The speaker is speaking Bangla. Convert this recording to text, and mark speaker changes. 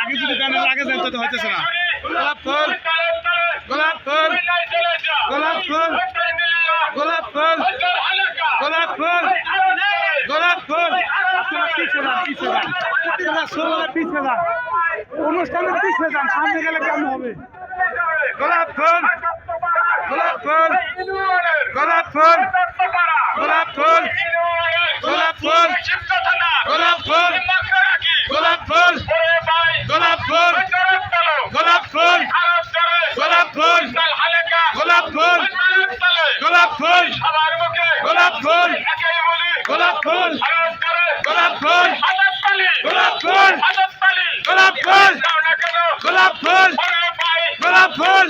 Speaker 1: আগে যদি গানের আগে যাইতে তো হইতেছে না। গোলাপ ফুল গোলাপ ফুল গোলাপ ফুল গোলাপ ফুল গোলাপ ফুল গোলাপ ফুল আপনারা পিছিয়ে যান আপনারা সোলার পিছিয়ে যান অনুষ্ঠানের পিছিয়ে যান সামনে গেলে কেমন হবে। গোলাপ ফুল গোলাপ ফুল গোলাপ ফুল গোলাপ ফুল গোলাপ ফুল গোলাপ ফুল গোলাপ ফুল গোলাপ ফুল গোলাপ ফুল গোলাপ ফুল গোলাপ ফুল গোলাপ ফুল গোলাপ ফুল গোলাপ ফুল গোলাপ ফুল গোলাপ ফুল গোলাপ ফুল গোলাপ ফুল গোলাপ ফুল